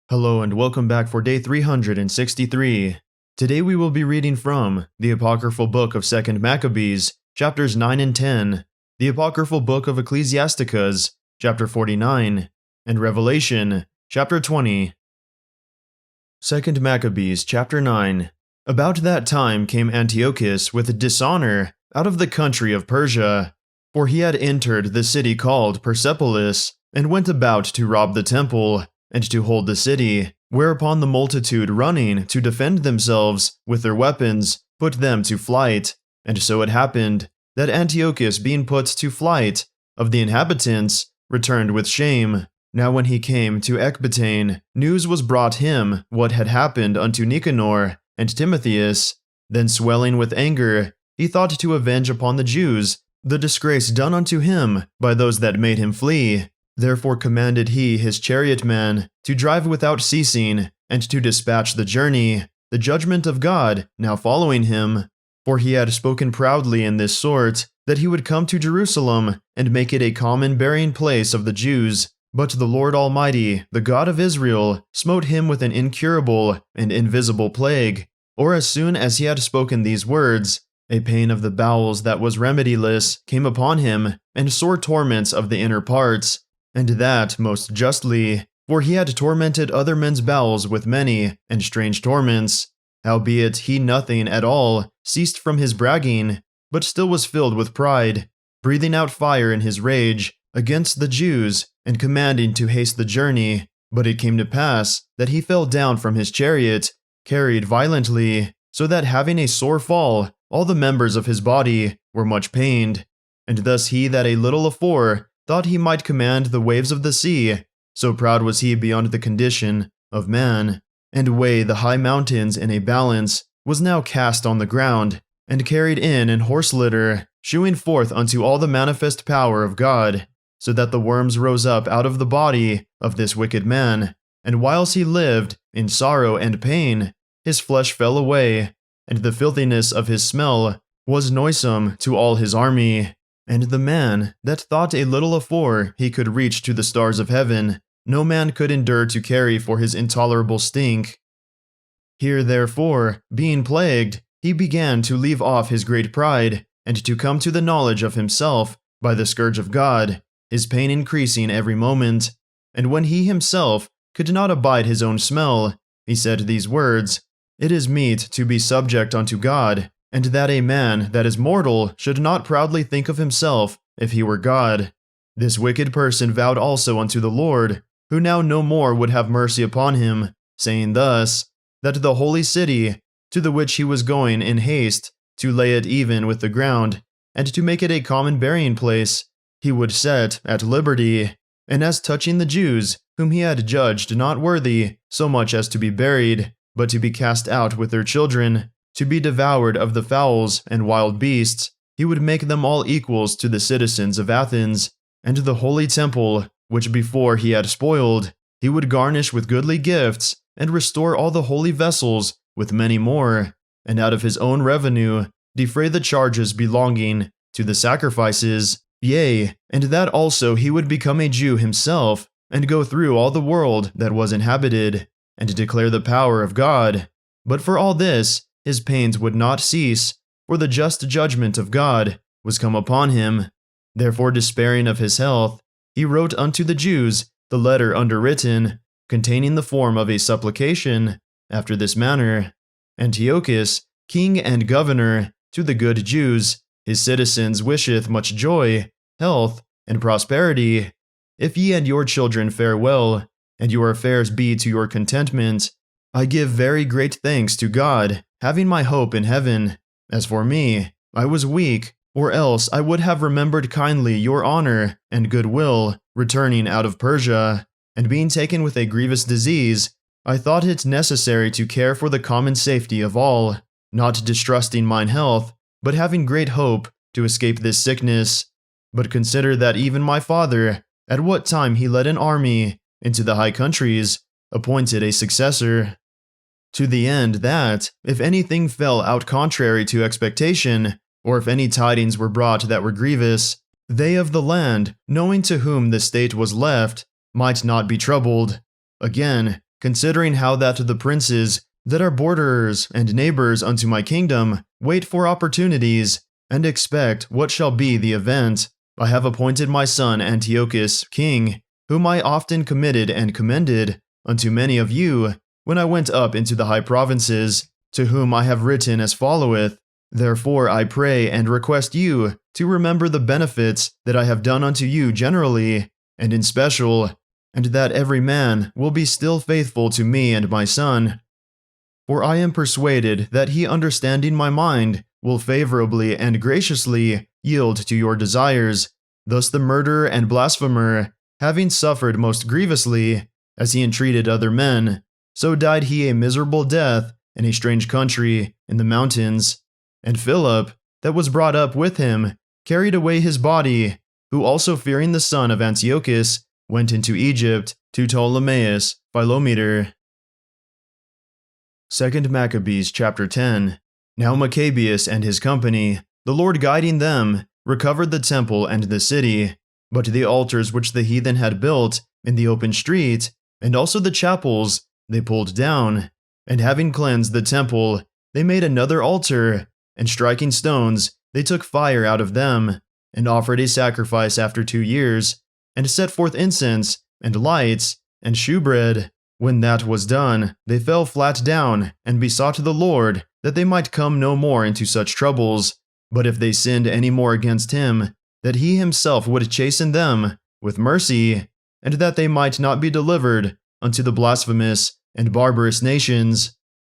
Hello and welcome back for day 363. Today we will be reading from the Apocryphal book of 2nd Maccabees, chapters 9 and 10, the Apocryphal book of Ecclesiasticus, chapter 49, and Revelation, chapter 20. 2nd Maccabees, chapter 9. About that time came Antiochus with dishonor out of the country of Persia, for he had entered the city called Persepolis, and went about to rob the temple, and to hold the city, whereupon the multitude running to defend themselves with their weapons put them to flight. And so it happened that Antiochus, being put to flight of the inhabitants, returned with shame. Now when he came to Ecbatane, news was brought him what had happened unto Nicanor and Timotheus. Then swelling with anger, he thought to avenge upon the Jews the disgrace done unto him by those that made him flee. Therefore commanded he his chariotmen to drive without ceasing, and to dispatch the journey, the judgment of God now following him. For he had spoken proudly in this sort, that he would come to Jerusalem, and make it a common burying place of the Jews. But the Lord Almighty, the God of Israel, smote him with an incurable and invisible plague. Or as soon as he had spoken these words, a pain of the bowels that was remediless came upon him, and sore torments of the inner parts. And that most justly, for he had tormented other men's bowels with many and strange torments. Howbeit he nothing at all ceased from his bragging, but still was filled with pride, breathing out fire in his rage against the Jews, and commanding to haste the journey. But it came to pass that he fell down from his chariot, carried violently, so that having a sore fall, all the members of his body were much pained. And thus he that a little afore thought he might command the waves of the sea, so proud was he beyond the condition of man, and weigh the high mountains in a balance, was now cast on the ground, and carried in an horse litter, shewing forth unto all the manifest power of God, so that the worms rose up out of the body of this wicked man, and whilst he lived in sorrow and pain, his flesh fell away, and the filthiness of his smell was noisome to all his army. And the man that thought a little afore he could reach to the stars of heaven, no man could endure to carry for his intolerable stink. Here therefore, being plagued, he began to leave off his great pride, and to come to the knowledge of himself by the scourge of God, his pain increasing every moment. And when he himself could not abide his own smell, he said these words, "It is meet to be subject unto God, and that a man that is mortal should not proudly think of himself if he were God." This wicked person vowed also unto the Lord, who now no more would have mercy upon him, saying thus, that the holy city, to the which he was going in haste, to lay it even with the ground, and to make it a common burying place, he would set at liberty. And as touching the Jews, whom he had judged not worthy so much as to be buried, but to be cast out with their children, to be devoured of the fowls and wild beasts, he would make them all equals to the citizens of Athens, and the holy temple, which before he had spoiled, he would garnish with goodly gifts, and restore all the holy vessels with many more, and out of his own revenue defray the charges belonging to the sacrifices. Yea, and that also he would become a Jew himself, and go through all the world that was inhabited, and declare the power of God. But for all this, his pains would not cease, for the just judgment of God was come upon him. Therefore, despairing of his health, he wrote unto the Jews the letter underwritten, containing the form of a supplication, after this manner: Antiochus, king and governor, to the good Jews, his citizens, wisheth much joy, health, and prosperity. If ye and your children fare well, and your affairs be to your contentment, I give very great thanks to God, having my hope in heaven. As for me, I was weak, or else I would have remembered kindly your honor and goodwill, returning out of Persia, and being taken with a grievous disease, I thought it necessary to care for the common safety of all, not distrusting mine health, but having great hope to escape this sickness. But consider that even my father, at what time he led an army into the high countries, appointed a successor, to the end that, if anything fell out contrary to expectation, or if any tidings were brought that were grievous, they of the land, knowing to whom the state was left, might not be troubled. Again, considering how that the princes that are borderers and neighbors unto my kingdom wait for opportunities, and expect what shall be the event, I have appointed my son Antiochus king, whom I often committed and commended unto many of you when I went up into the high provinces, to whom I have written as followeth. Therefore I pray and request you to remember the benefits that I have done unto you generally, and in special, and that every man will be still faithful to me and my son. For I am persuaded that he, understanding my mind, will favorably and graciously yield to your desires. Thus the murderer and blasphemer, having suffered most grievously, as he entreated other men, so died he a miserable death in a strange country in the mountains. And Philip, that was brought up with him, carried away his body, who also fearing the son of Antiochus, went into Egypt to Ptolemais Philometor. 2 Maccabees chapter 10. Now Maccabeus and his company, the Lord guiding them, recovered the temple and the city, but the altars which the heathen had built in the open street, and also the chapels, they pulled down, and having cleansed the temple, they made another altar, and striking stones, they took fire out of them, and offered a sacrifice after 2 years, and set forth incense, and lights, and shewbread. When that was done, they fell flat down, and besought the Lord that they might come no more into such troubles, but if they sinned any more against him, that he himself would chasten them with mercy, and that they might not be delivered unto the blasphemous and barbarous nations.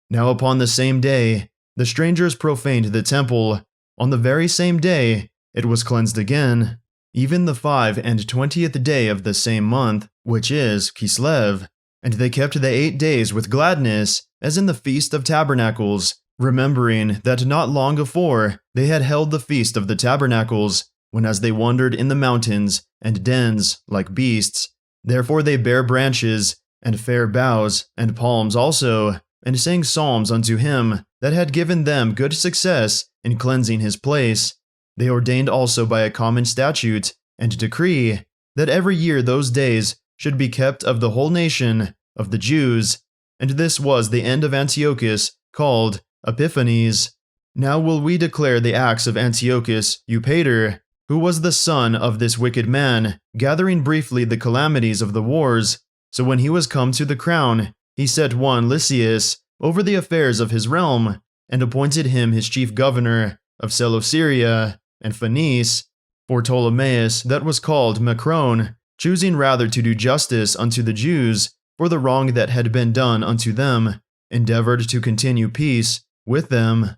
Now upon the same day, the strangers profaned the temple. On the very same day, it was cleansed again, even the 25th day of the same month, which is Kislev. And they kept the 8 days with gladness, as in the Feast of Tabernacles, remembering that not long afore they had held the Feast of the Tabernacles, when as they wandered in the mountains and dens like beasts. Therefore they bare branches, and fair boughs, and palms also, and sang psalms unto him that had given them good success in cleansing his place. They ordained also by a common statute and decree that every year those days should be kept of the whole nation of the Jews, and this was the end of Antiochus, called Epiphanes. Now will we declare the acts of Antiochus Eupator, who was the son of this wicked man, gathering briefly the calamities of the wars. So when he was come to the crown, he set one Lysias over the affairs of his realm, and appointed him his chief governor of Seleucia and Phoenice, for Ptolemais that was called Macron, choosing rather to do justice unto the Jews for the wrong that had been done unto them, endeavored to continue peace with them.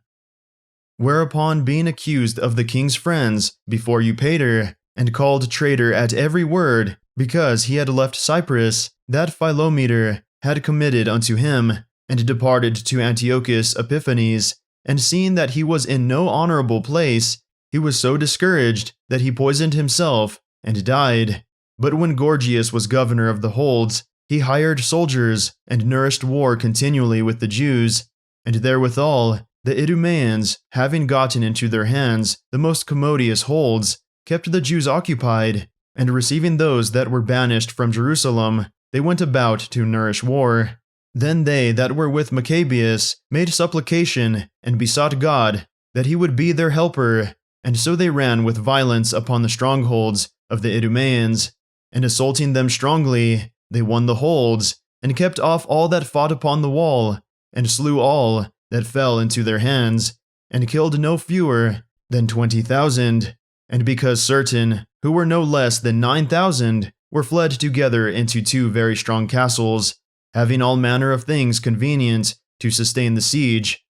Whereupon, being accused of the king's friends before Eupator, and called traitor at every word, because he had left Cyprus, that Philometor had committed unto him, and departed to Antiochus Epiphanes, and seeing that he was in no honorable place, he was so discouraged that he poisoned himself, and died. But when Gorgias was governor of the holds, he hired soldiers, and nourished war continually with the Jews, and therewithal the Idumeans, having gotten into their hands the most commodious holds, kept the Jews occupied, and receiving those that were banished from Jerusalem, they went about to nourish war. Then they that were with Maccabeus made supplication, and besought God that he would be their helper, and so they ran with violence upon the strongholds of the Idumeans, and assaulting them strongly, they won the holds, and kept off all that fought upon the wall, and slew all that fell into their hands, and killed no fewer than 20,000. And because certain, who were no less than 9,000, were fled together into 2 very strong castles, having all manner of things convenient to sustain the siege,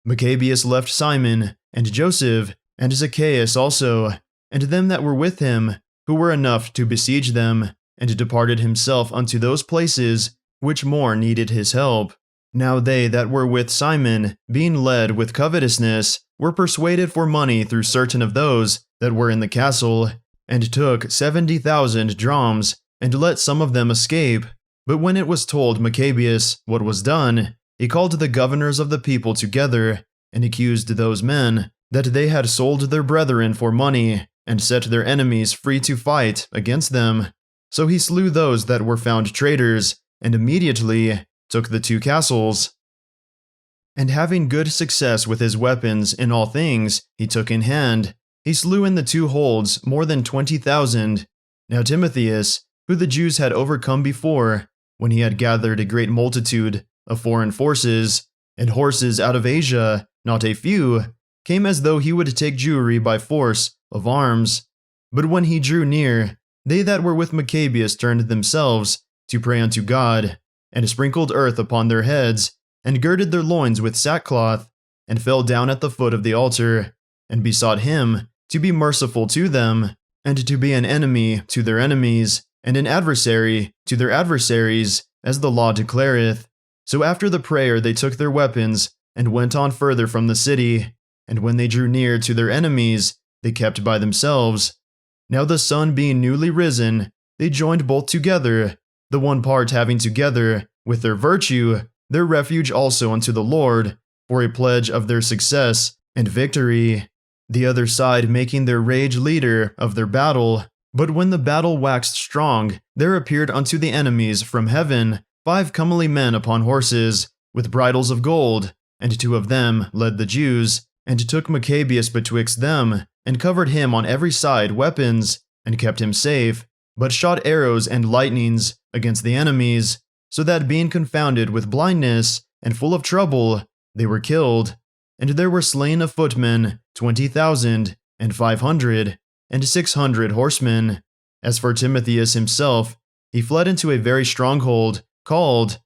Maccabeus left Simon, and Joseph, and Zacchaeus also, and them that were with him, who were enough to besiege them, and departed himself unto those places which more needed his help. Now they that were with Simon, being led with covetousness, were persuaded for money through certain of those that were in the castle, and took 70,000 drams, and let some of them escape. But when it was told Maccabeus what was done, he called the governors of the people together, and accused those men that they had sold their brethren for money, and set their enemies free to fight against them. So he slew those that were found traitors, and immediately took the 2 castles. And having good success with his weapons in all things he took in hand, he slew in the 2 holds more than 20,000. Now Timotheus, who the Jews had overcome before, when he had gathered a great multitude of foreign forces, and horses out of Asia, not a few, came as though he would take Jewry by force of arms. But when he drew near, they that were with Maccabeus turned themselves to pray unto God, and sprinkled earth upon their heads, and girded their loins with sackcloth, and fell down at the foot of the altar, and besought him to be merciful to them, and to be an enemy to their enemies, and an adversary to their adversaries, as the law declareth. So after the prayer they took their weapons, and went on further from the city, and when they drew near to their enemies, they kept by themselves. Now the sun being newly risen, they joined both together, the one part having together, with their virtue, their refuge also unto the Lord, for a pledge of their success and victory, the other side making their rage leader of their battle. But when the battle waxed strong, there appeared unto the enemies from heaven 5 comely men upon horses, with bridles of gold, and 2 of them led the Jews, and took Maccabeus betwixt them, and covered him on every side weapons, and kept him safe, but shot arrows and lightnings against the enemies, so that being confounded with blindness, and full of trouble, they were killed. And there were slain of footmen 20,000, and 500, and 600 horsemen. As for Timotheus himself, he fled into a very stronghold, called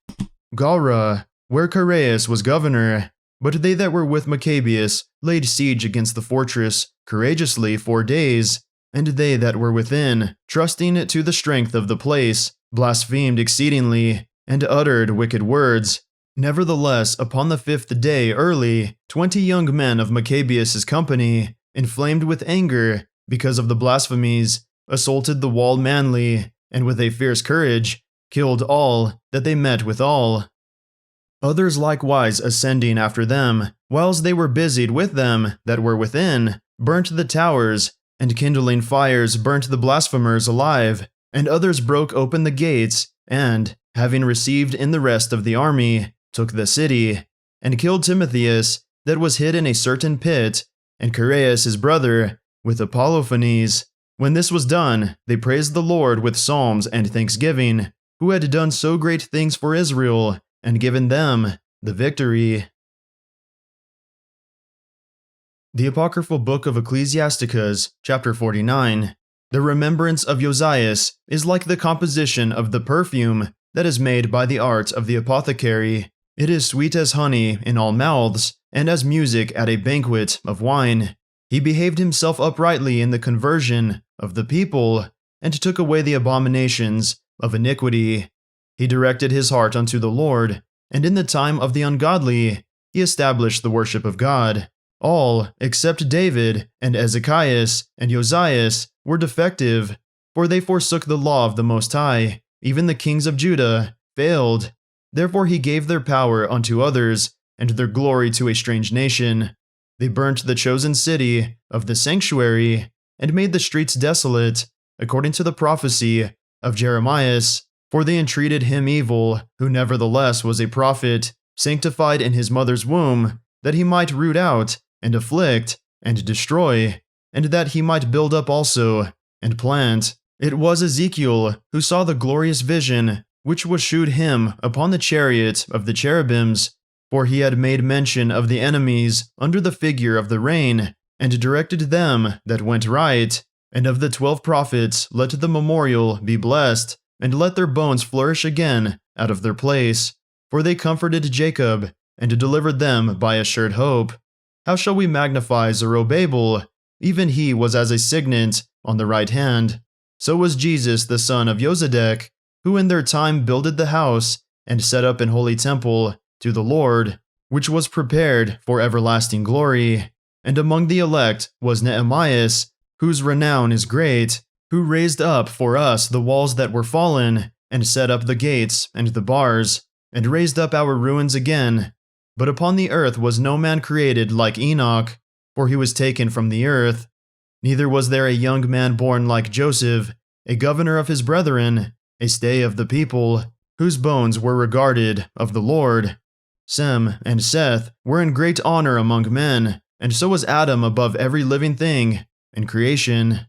Galra, where Chaereas was governor. But they that were with Maccabeus laid siege against the fortress courageously 4 days, and they that were within, trusting to the strength of the place, blasphemed exceedingly, and uttered wicked words. Nevertheless, upon the 5th day early, 20 young men of Maccabeus' company, inflamed with anger because of the blasphemies, assaulted the wall manly, and with a fierce courage, killed all that they met withal. Others likewise ascending after them, whiles they were busied with them that were within, burnt the towers, and kindling fires burnt the blasphemers alive, and others broke open the gates, and, having received in the rest of the army, took the city, and killed Timotheus, that was hid in a certain pit, and Chaereas his brother, with Apollophanes. When this was done, they praised the Lord with psalms and thanksgiving, who had done so great things for Israel, and given them the victory. The Apocryphal Book of Ecclesiasticus, chapter 49. The remembrance of Josias is like the composition of the perfume that is made by the art of the apothecary. It is sweet as honey in all mouths, and as music at a banquet of wine. He behaved himself uprightly in the conversion of the people, and took away the abominations of iniquity. He directed his heart unto the Lord, and in the time of the ungodly he established the worship of God. All, except David, and Ezekias, and Josias, were defective, for they forsook the law of the Most High. Even the kings of Judah failed. Therefore he gave their power unto others, and their glory to a strange nation. They burnt the chosen city of the sanctuary, and made the streets desolate, according to the prophecy of Jeremias. For they entreated him evil, who nevertheless was a prophet, sanctified in his mother's womb, that he might root out, and afflict, and destroy, and that he might build up also, and plant. It was Ezekiel who saw the glorious vision, which was shewed him upon the chariot of the cherubims, for he had made mention of the enemies under the figure of the rain, and directed them that went right. And of the 12 prophets let the memorial be blessed, and let their bones flourish again out of their place. For they comforted Jacob, and delivered them by assured hope. How shall we magnify Zerubbabel? Even he was as a signet on the right hand. So was Jesus the son of Josedech, who in their time builded the house, and set up an holy temple to the Lord, which was prepared for everlasting glory. And among the elect was Nehemias, whose renown is great, who raised up for us the walls that were fallen, and set up the gates and the bars, and raised up our ruins again. But upon the earth was no man created like Enoch, for he was taken from the earth. Neither was there a young man born like Joseph, a governor of his brethren, a stay of the people. whose bones were regarded of the Lord. Sem and Seth were in great honor among men, and so was Adam above every living thing in creation.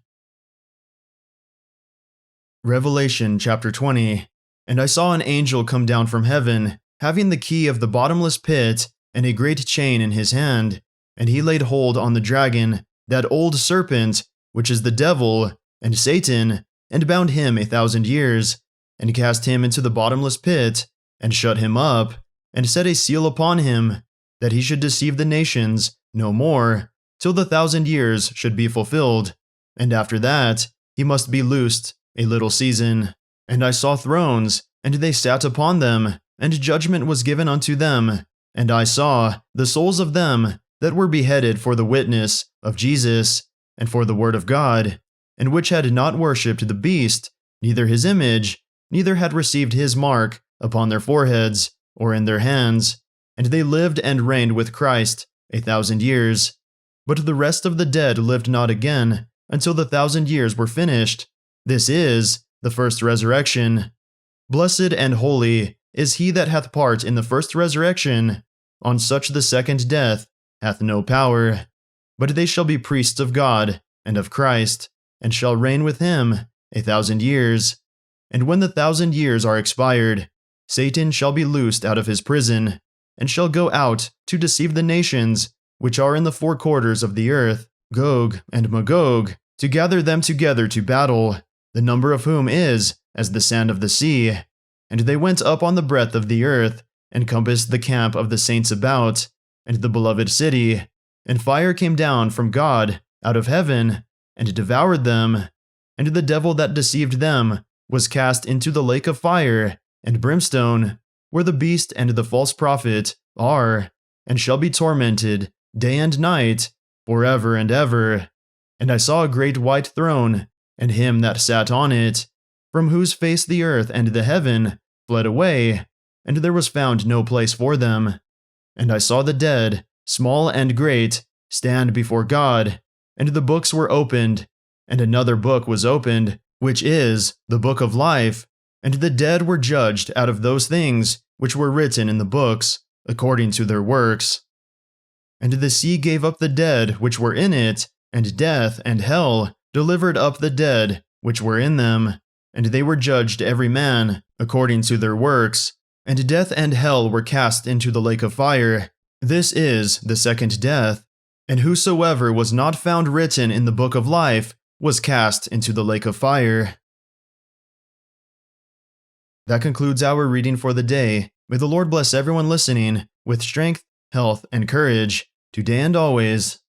Revelation chapter 20. And I saw an angel come down from heaven, having the key of the bottomless pit and a great chain in his hand. And he laid hold on the dragon, that old serpent, which is the devil and Satan, and bound him 1,000 years, and cast him into the bottomless pit, and shut him up, and set a seal upon him, that he should deceive the nations no more, till the 1,000 years should be fulfilled. And after that, he must be loosed a little season. And I saw thrones, and they sat upon them, and judgment was given unto them. And I saw the souls of them that were beheaded for the witness of Jesus, and for the word of God, and which had not worshipped the beast, neither his image, neither had received his mark upon their foreheads, or in their hands. And they lived and reigned with Christ 1,000 years. But the rest of the dead lived not again, until the 1,000 years were finished. This is the first resurrection. Blessed and holy is he that hath part in the first resurrection. On such the second death hath no power. But they shall be priests of God and of Christ, and shall reign with him 1,000 years. And when the 1,000 years are expired, Satan shall be loosed out of his prison, and shall go out to deceive the nations which are in the four quarters of the earth, Gog and Magog, to gather them together to battle, the number of whom is as the sand of the sea. And they went up on the breadth of the earth, and compassed the camp of the saints about, and the beloved city. And fire came down from God out of heaven, and devoured them. And the devil that deceived them was cast into the lake of fire and brimstone, where the beast and the false prophet are, and shall be tormented day and night forever and ever. And I saw a great white throne, and him that sat on it, from whose face the earth and the heaven fled away, and there was found no place for them. And I saw the dead, small and great, stand before God, and the books were opened, and another book was opened, which is the book of life. And the dead were judged out of those things which were written in the books, according to their works. And the sea gave up the dead which were in it, and death and hell delivered up the dead which were in them. And they were judged every man according to their works. And death and hell were cast into the lake of fire. This is the second death. And whosoever was not found written in the book of life was cast into the lake of fire. That concludes our reading for the day. May the Lord bless everyone listening with strength, health, and courage, today and always.